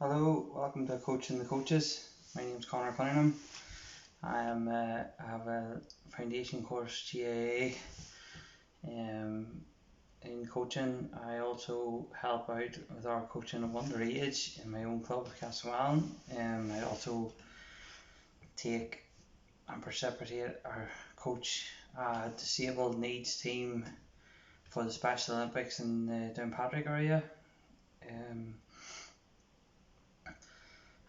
Hello, welcome to Coaching the Coaches. My name is Connor Cunningham. I have a foundation course GAA in coaching. I also help out with our coaching of underage in my own club, Castlewellan. I also take and precipitate or coach a disabled needs team for the Special Olympics in the Downpatrick area.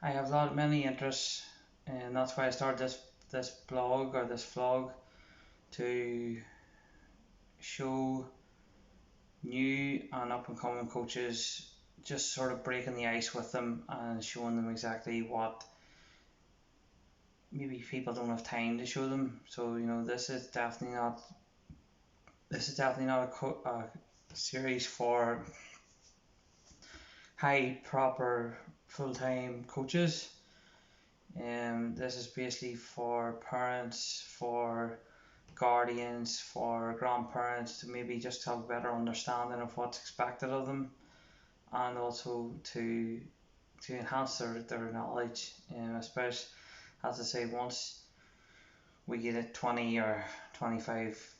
I have many interests, and that's why I started this blog or this vlog to show new and up and coming coaches, just sort of breaking the ice with them and showing them exactly what maybe people don't have time to show them. So this is definitely not a series for high proper full-time coaches. This is basically for parents, for guardians, for grandparents to maybe just have a better understanding of what's expected of them, and also to enhance their knowledge. Especially, as I say, once we get it 20 or 25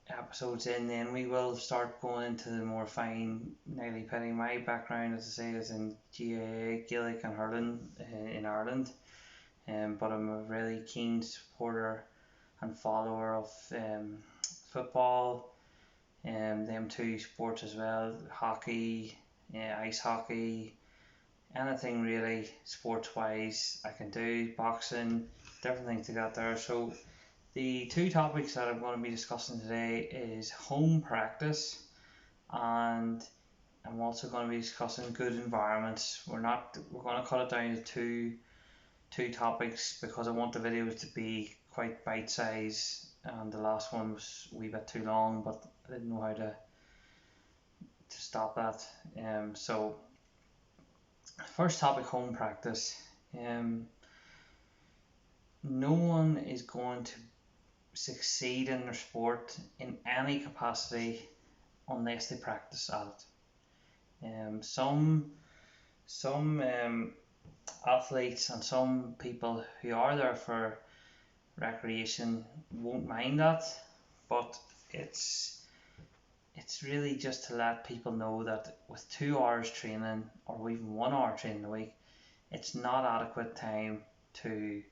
episodes in, then we will start going into the more fine nitty pitty. My background, as I say, is in GAA, Gaelic and hurling in Ireland, but I'm a really keen supporter and follower of football, and them two sports as well, hockey, ice hockey, anything really sports wise I can do, boxing, different things to get there. So the two topics that I'm going to be discussing today is home practice, and I'm also going to be discussing good environments. We're going to cut it down to two topics because I want the videos to be quite bite size, and the last one was a wee bit too long, but I didn't know how to stop that. So first topic, home practice. No one is going to succeed in their sport in any capacity unless they practice at it. Some athletes and some people who are there for recreation won't mind that, but it's really just to let people know that with 2 hours training or even 1 hour training a week, it's not adequate time to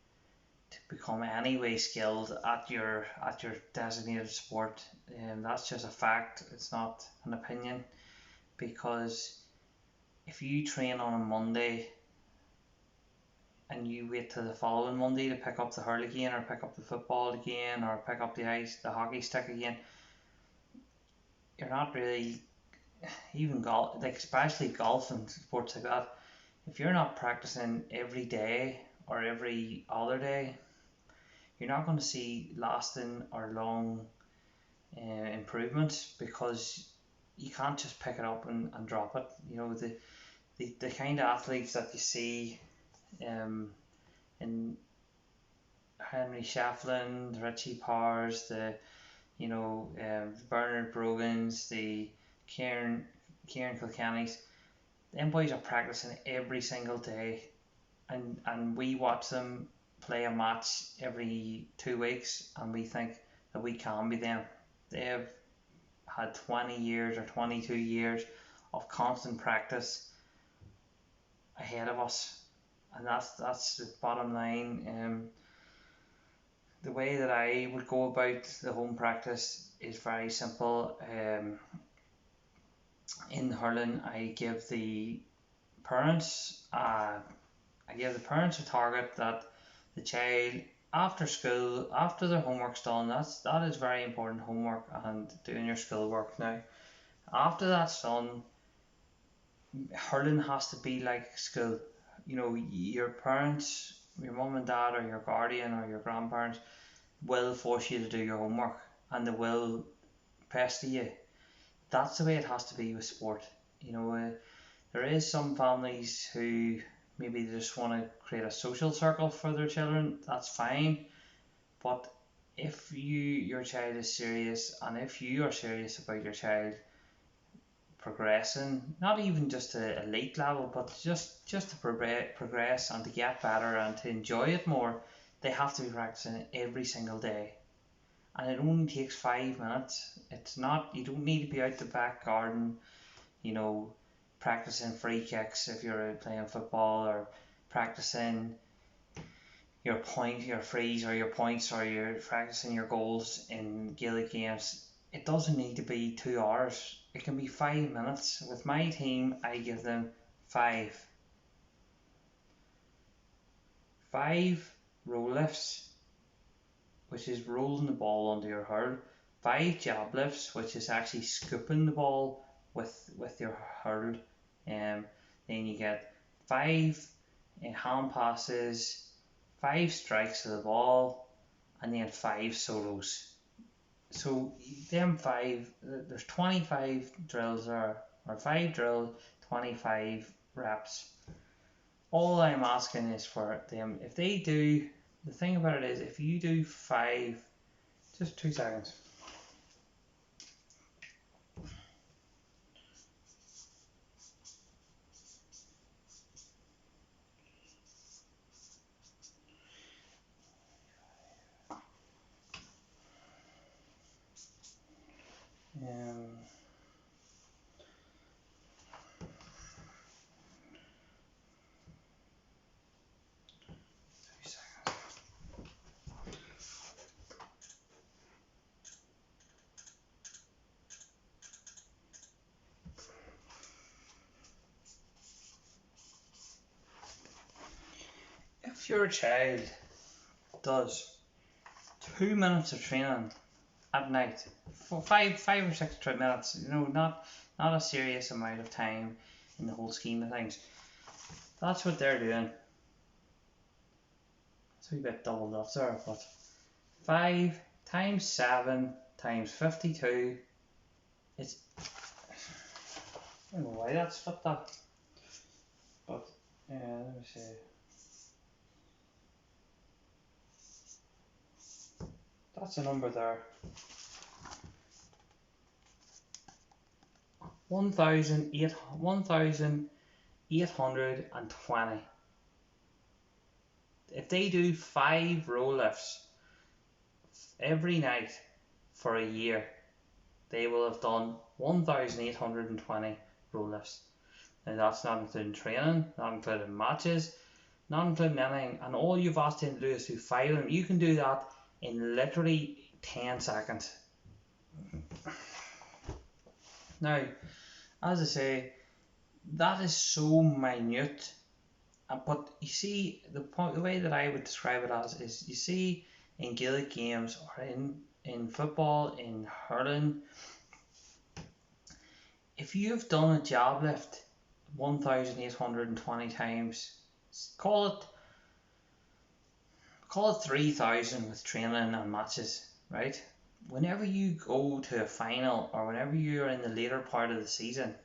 become any way skilled at your designated sport. And that's just a fact, it's not an opinion, because if you train on a Monday and you wait till the following Monday to pick up the hurl again, or pick up the football again, or pick up the hockey stick again, you're not really, even golf, like especially golf and sports like that, if you're not practicing every day or every other day, you're not going to see lasting or long improvements, because you can't just pick it up and drop it. The kind of athletes that you see in Henry Shefflin, Richie Powers, the Bernard Brogans, the Kieran Kilkennys, them boys are practicing every single day, and we watch them play a match every 2 weeks, and we think that we can be them. They have had 20 years or 22 years of constant practice ahead of us, and that's the bottom line. The way that I would go about the home practice is very simple. In hurling, I give the parents a target that the child, after school, after their homework's done, that is very important, homework and doing your schoolwork. Now, after that's done, hurling has to be like school. Your parents, your mum and dad, or your guardian or your grandparents will force you to do your homework, and they will pester you. That's the way it has to be with sport. There is some families who maybe they just want to create a social circle for their children. That's fine, but if your child is serious, and if you are serious about your child progressing, not even just to elite level, but just to progress and to get better and to enjoy it more, they have to be practicing every single day. And it only takes 5 minutes. It's not, you don't need to be out the back garden, you know, practicing free kicks if you're playing football, or practicing your frees or your points, or you're practicing your goals in Gaelic games. It doesn't need to be 2 hours. It can be 5 minutes. With my team, I give them five row lifts, which is rolling the ball under your hurl. 5 jab lifts, which is actually scooping the ball with your hurl. Then you get 5 hand passes, 5 strikes of the ball, and then 5 solos. So them 5, there's 25 drills there, or 5 drills, 25 reps. All I'm asking is for them, if they do, the thing about it is, if you do 5, just 2 seconds. Um, 2 seconds. If your child does 2 minutes of training at night, for 5 or 6 minutes, not a serious amount of time in the whole scheme of things, that's what they're doing. It's a wee bit doubled up there, but 5 times 7 times 52, it's, I don't know why that's flipped up, but let me see. That's a number there. 1,820. If they do 5 row lifts every night for a year, they will have done 1,820 row lifts. And that's not including training, not including matches, not including anything. And all you've asked them to do is do 5 of them. You can do that in literally 10 seconds. Now, as I say, that is so minute, but you see, the way that I would describe it as is, you see, in Gaelic games, or in football, in hurling, if you've done a jab lift 1,820 times, call it 3,000 with training and matches, right? Whenever you go to a final, or whenever you're in the later part of the season,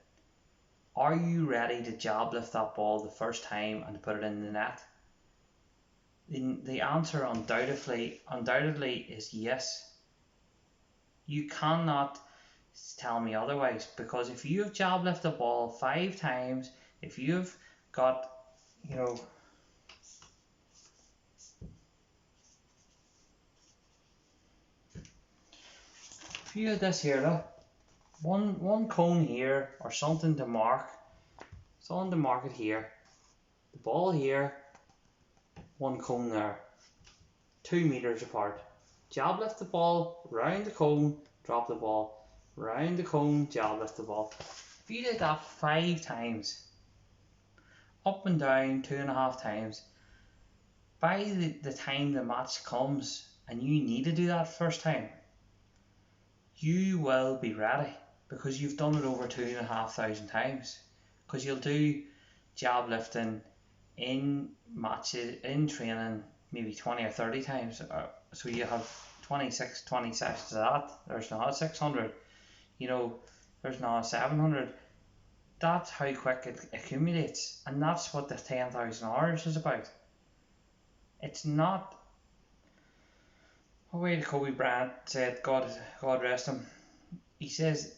are you ready to jab lift that ball the first time and put it in the net? The answer undoubtedly is yes. You cannot tell me otherwise, because if you've jab lifted the ball 5 times, if you've got, if you had this here, look, one cone here, or something to mark it here, the ball here, one cone there, 2 meters apart. Jab lift the ball, round the cone, drop the ball, round the cone, jab lift the ball. If you did that 5 times, up and down 2.5 times, by the time the match comes and you need to do that first time, you will be ready, because you've done it over 2,500 times. Because you'll do jab lifting in matches, in training, maybe 20 or 30 times. So you have 20 sessions of that. There's not 600. There's not 700. That's how quick it accumulates, and that's what the 10,000 hours is about. It's not. What way did Kobe Bryant said, God rest him. He says,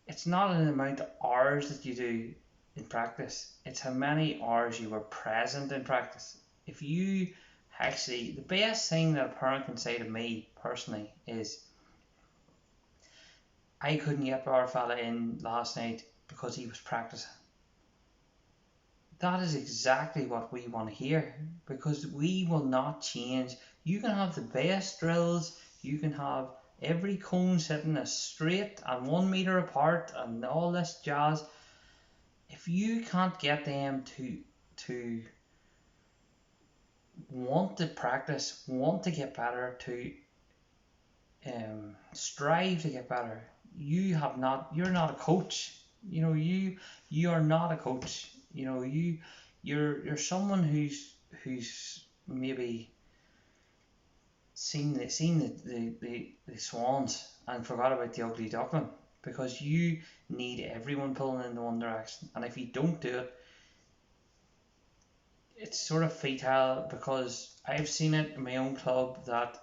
it's not an amount of hours that you do in practice, it's how many hours you were present in practice. If you actually, the best thing that a parent can say to me personally is, I couldn't get our fella in last night because he was practicing. That is exactly what we want to hear, because we will not change. You can have the best drills, you can have every cone sitting as straight and 1 meter apart and all this jazz. If you can't get them to want to practice, want to get better, to strive to get better, you're not a coach. You are not a coach. You're someone who's maybe seen the swans and forgot about the ugly duckling, because you need everyone pulling in the one direction, and if you don't do it, it's sort of fatal. Because I've seen it in my own club that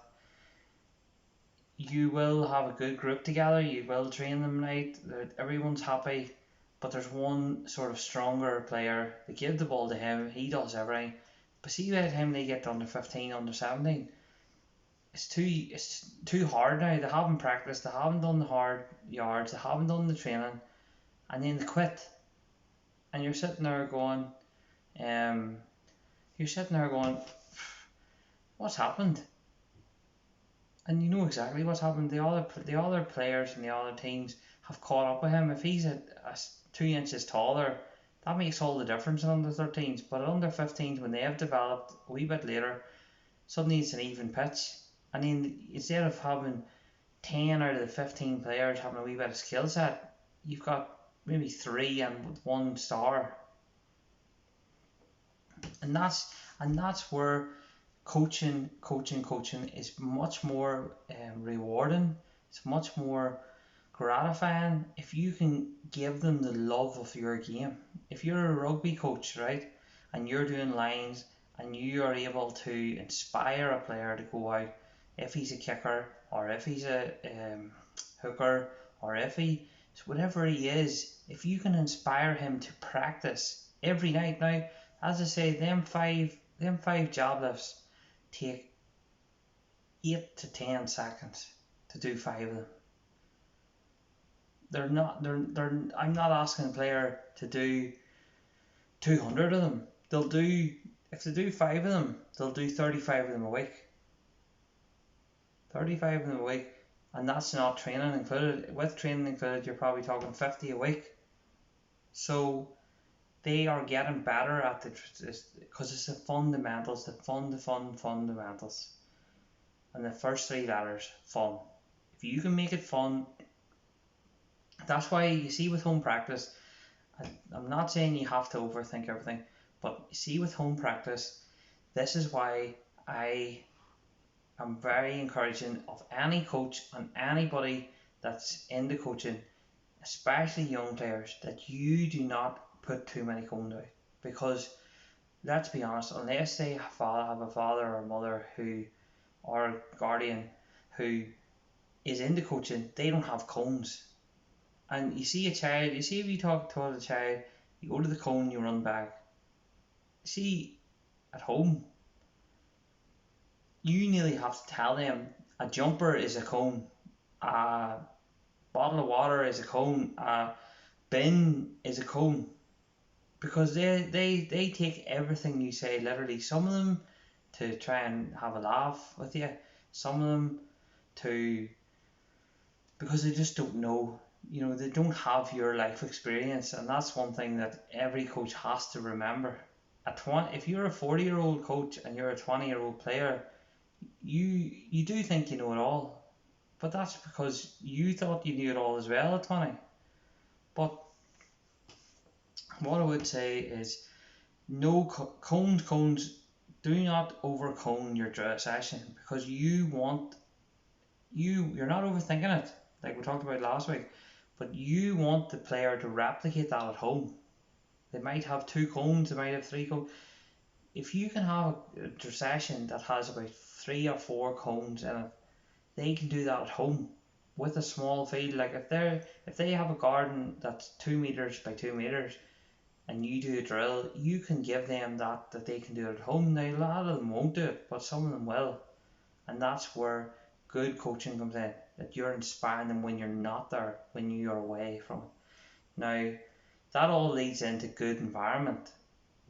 you will have a good group together, you will train them right, everyone's happy, but there's one sort of stronger player. They give the ball to him, he does everything. But see, by the time they get to under 15, under 17, it's too hard now. They haven't practiced, they haven't done the hard yards, they haven't done the training, and then they quit. And um, you're sitting there going, what's happened? And you know exactly what's happened. The other players and the other teams have caught up with him. If he's a 2 inches taller, that makes all the difference in under 13s. But at under 15s, when they have developed a wee bit later, suddenly it's an even pitch. And then instead of having 10 out of the 15 players having a wee bit of skill set, you've got maybe 3 and 1 star. And that's where coaching is much more rewarding. It's much more gratifying if you can give them the love of your game. If you're a rugby coach, right, and you're doing lines and you are able to inspire a player to go out, if he's a kicker or if he's a hooker or if he whatever he is, if you can inspire him to practice every night. Now, as I say, them five job lifts take 8 to 10 seconds to do 5 of them. I'm not asking a player to do 200 of them. If they do 5 of them, they'll do 35 of them a week. 35 of them a week, and that's not training included. With training included, you're probably talking 50 a week. So they are getting better at because it's the fundamentals, the fundamentals, and the first 3 letters, fun. If you can make it fun, that's why you see with home practice. I'm not saying you have to overthink everything, but you see with home practice, this is why I am very encouraging of any coach and anybody that's into coaching, especially young players, that you do not put too many cones out. Because let's be honest, unless they have a father or mother or guardian who is into coaching, they don't have cones. And you see if you talk to a child, you go to the cone, you run back. See, at home, you nearly have to tell them a jumper is a cone, a bottle of water is a cone, a bin is a cone. Because they take everything you say literally. Some of them to try and have a laugh with you, some of them because they just don't know. They don't have your life experience, and that's one thing that every coach has to remember. If you're a 40-year-old coach and you're a 20-year-old player, you do think you know it all, but that's because you thought you knew it all as well at 20. But what I would say is, no cones. Do not overcone your drill session, because you're not overthinking it, like we talked about last week, but you want the player to replicate that at home. They might have 2 cones, they might have 3 cones. If you can have a session that has about 3 or 4 cones in it, they can do that at home. with a small field. Like if they have a garden that's 2 meters by 2 meters, and you do a drill, you can give them that they can do it at home. Now a lot of them won't do it, but some of them will, and that's where good coaching comes in. That you're inspiring them when you're not there, when you're away from it. Now that all leads into good environment.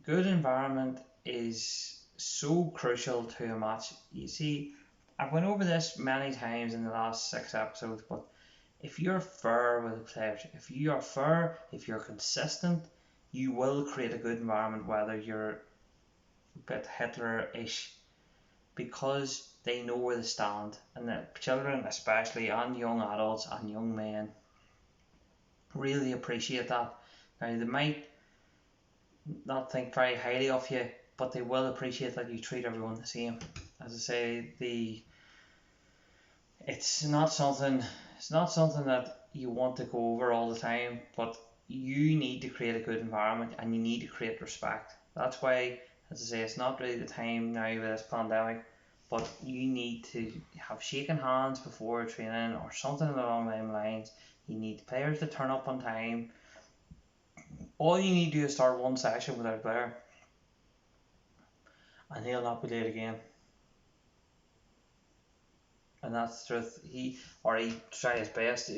Good environment is so crucial to a match. You see, I've went over this many times in the last 6 episodes, but if you're fair with the players, if you are fair, if you're consistent, you will create a good environment, whether you're a bit Hitler-ish, because they know where they stand. And the children especially, and young adults and young men, really appreciate that. Now they might not think very highly of you, but they will appreciate that you treat everyone the same. As I say, it's not something that you want to go over all the time, but you need to create a good environment and you need to create respect. That's why, as I say, it's not really the time now with this pandemic, but you need to have shaken hands before training or something along those lines. You need players to turn up on time. All you need to do is start one session without a player, and he'll not be late again. And that's the truth. He try his best.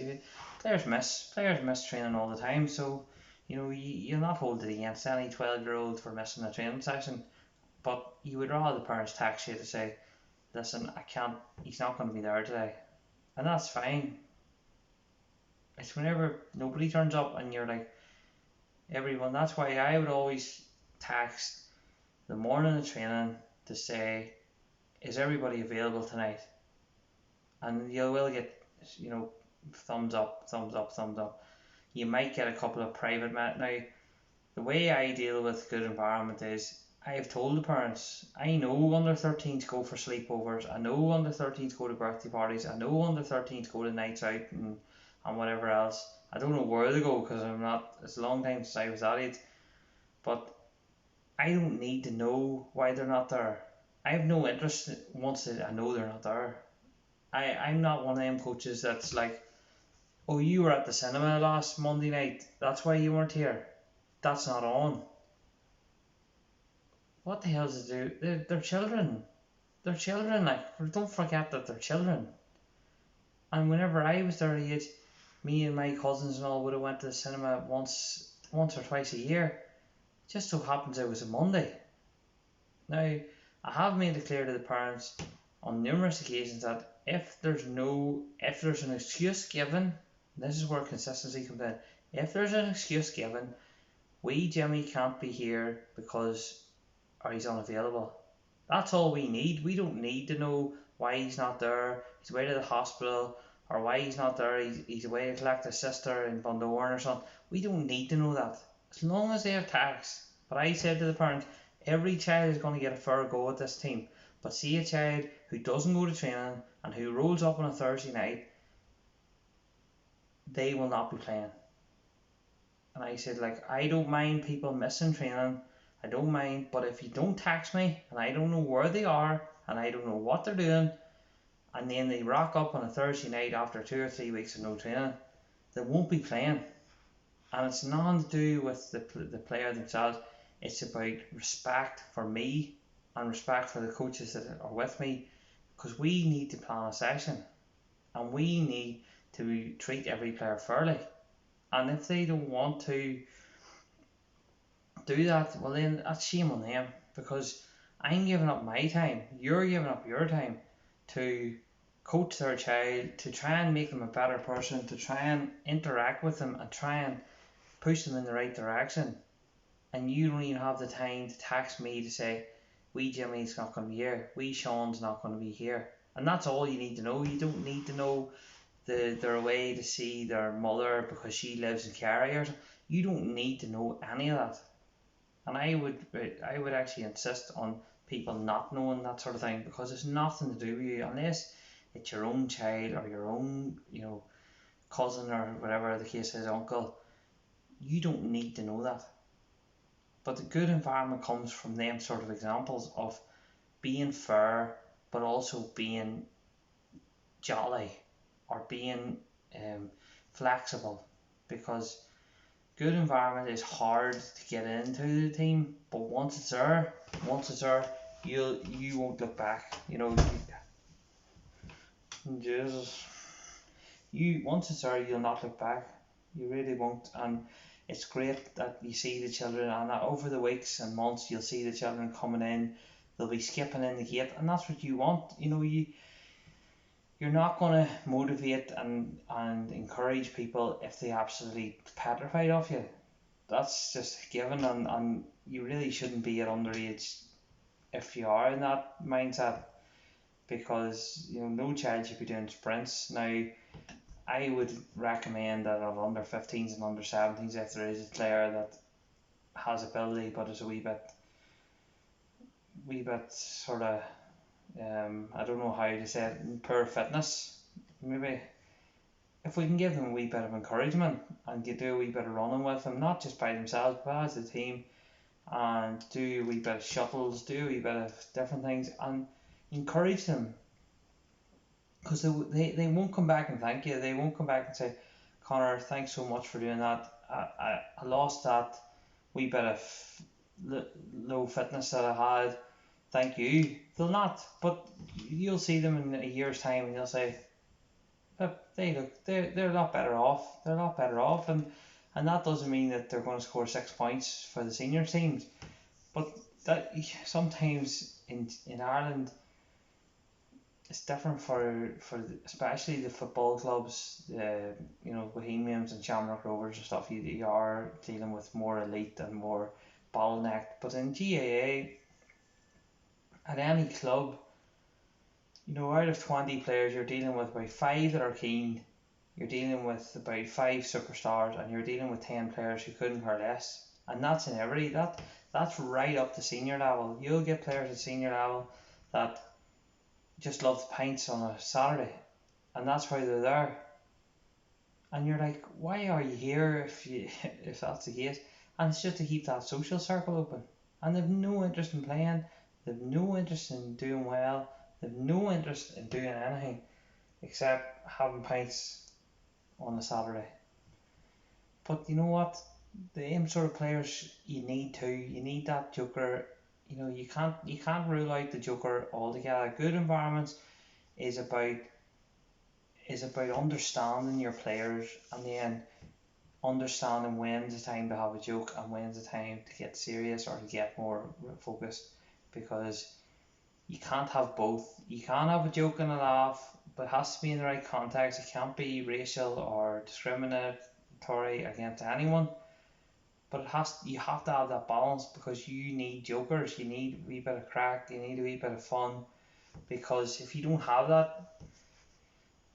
Players miss training all the time, so you'll not hold it against any 12-year-old for missing a training session. But you would rather the parents text you to say, listen, I can't, he's not going to be there today, and that's fine. It's whenever nobody turns up and you're like, everyone. That's why I would always text the morning of training to say, is everybody available tonight? And you will get, thumbs up, thumbs up, thumbs up. You might get a couple of private now. The way I deal with good environment is I've told the parents, I know under 13s go for sleepovers, I know under 13s go to birthday parties, I know under 13s go to nights out and whatever else. I don't know where they go because it's a long time since I was that age, but I don't need to know why they're not there. I have no interest once I know they're not there. I'm not one of them coaches that's like, oh, you were at the cinema last Monday night, that's why you weren't here. That's not on. What the hell does it do? They're children. They're children, like, don't forget that they're children. And whenever I was their age, me and my cousins and all would have went to the cinema once or twice a year. It just so happens it was a Monday. Now, I have made it clear to the parents on numerous occasions that if there's an excuse given, this is where consistency comes in. If there's an excuse given, Jimmy can't be here because he's unavailable. That's all we need. We don't need to know why he's not there. He's away to the hospital, or why he's not there. He's away to collect his sister in Bundoran or something. We don't need to know that. As long as they have tax. But I said to the parents, every child is going to get a fair go at this team. But see a child who doesn't go to training and who rolls up on a Thursday night, they will not be playing. And I said, I don't mind people missing training. I don't mind, but if you don't text me and I don't know where they are and I don't know what they're doing, and then they rock up on a Thursday night after 2 or 3 weeks of no training, they won't be playing. And it's nothing to do with the player themselves. It's about respect for me and respect for the coaches that are with me, because we need to plan a session and we need to treat every player fairly. And if they don't want to do that, well then that's shame on them, because I'm giving up my time, you're giving up your time to coach their child, to try and make them a better person, to try and interact with them and try and push them in the right direction, and you don't even have the time to text me to say, Jimmy's not going to be here, Sean's not going to be here. And that's all you need to know. You don't need to know they're away to see their mother because she lives in Kerry or something. You don't need to know any of that. And I would actually insist on people not knowing that sort of thing, because it's nothing to do with you unless it's your own child or your own, cousin or whatever the case is, uncle. You don't need to know that. But the good environment comes from them sort of examples of being fair, but also being jolly. or being flexible, because good environment is hard to get into the team, but once it's there, you won't look back. Jesus, you once it's there, you'll not look back. You really won't, and it's great that you see the children, and that over the weeks and months, you'll see the children coming in. They'll be skipping in the gate, and that's what you want. You're not going to motivate and encourage people if they absolutely petrified of you. That's just a given, and you really shouldn't be at underage if you are in that mindset, because no child should be doing sprints. Now, I would recommend that of under 15s and under 17s, if there is a player that has ability but is a wee bit sort of I don't know how to say it, poor fitness, maybe if we can give them a wee bit of encouragement and do a wee bit of running with them, not just by themselves but as a team, and do a wee bit of shuttles, do a wee bit of different things, and encourage them, because they won't come back and thank you. They won't come back and say, Connor, thanks so much for doing that. I lost that wee bit of low fitness that I had. Thank you. They'll not, but you'll see them in a year's time and they'll say, but they're a lot better off. They're a lot better off, and that doesn't mean that they're going to score 6 points for the senior teams. But that sometimes in Ireland, it's different for especially the football clubs, Bohemians and Shamrock Rovers and stuff. You are dealing with more elite and more bottlenecked. But in GAA, at any club, out of 20 players, you're dealing with about 5 that are keen. You're dealing with about 5 superstars, and you're dealing with 10 players who couldn't care less. And that's in every that's right up to senior level. You'll get players at senior level that just love the pints on a Saturday, and that's why they're there. And you're like, why are you here if that's the case? And it's just to keep that social circle open. And they've no interest in playing, they've no interest in doing well, they've no interest in doing anything except having pints on a Saturday. But you know what? The sort of players you need that joker. You can't rule out the joker altogether. Good environments is about understanding your players, and then understanding when's the time to have a joke and when's the time to get serious or to get more focused, because you can't have both. You can have a joke and a laugh, but it has to be in the right context. It can't be racial or discriminatory against anyone. But you have to have that balance, because you need jokers, you need a wee bit of crack, you need a wee bit of fun, because if you don't have that,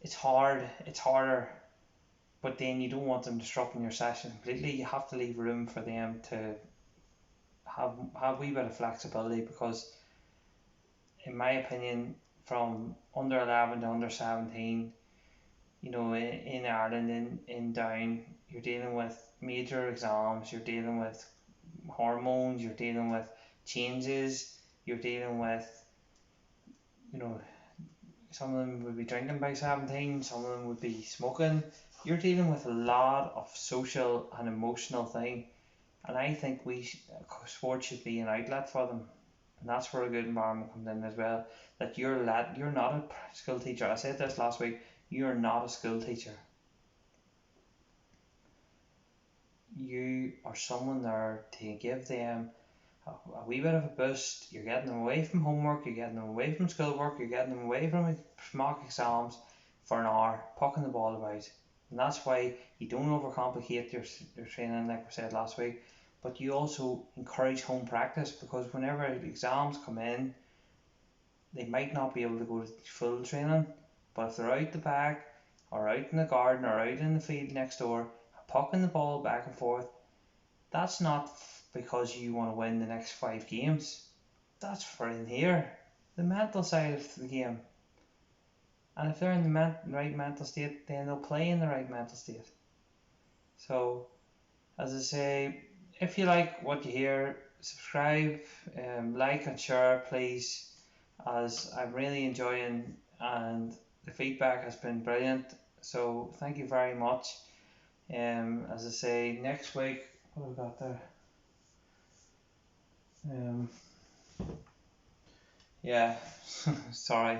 it's harder, but then you don't want them disrupting your session completely. You have to leave room for them to have a wee bit of flexibility, because in my opinion, from under 11 to under 17, in Ireland, in Down, you're dealing with major exams, you're dealing with hormones, you're dealing with changes, you're dealing with, some of them would be drinking by 17, some of them would be smoking. You're dealing with a lot of social and emotional thing, and I think sport should be an outlet for them, and that's where a good environment comes in as well. That you're not a school teacher. I said this last week. You're not a school teacher. You are someone there to give them a wee bit of a boost. You're getting them away from homework, you're getting them away from schoolwork, you're getting them away from mock exams for an hour, pucking the ball about. And that's why you don't overcomplicate your training, like we said last week, but you also encourage home practice, because whenever exams come in, they might not be able to go to full training, but if they're out the back or out in the garden or out in the field next door, pucking the ball back and forth, that's not because you want to win the next 5 games. That's for in here, the mental side of the game. And if they're in the right mental state, then they'll play in the right mental state. So, as I say, if you like what you hear, subscribe, like and share, please, as I'm really enjoying, and the feedback has been brilliant. So thank you very much. As I say, next week, what have we got there? Yeah, sorry.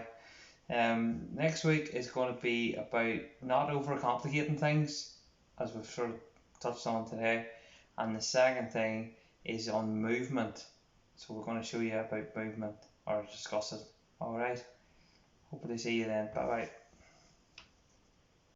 Next week is going to be about not overcomplicating things, as we've sort of touched on today. And the second thing is on movement. So we're going to show you about movement or discuss it. Alright. Hopefully see you then. Bye bye.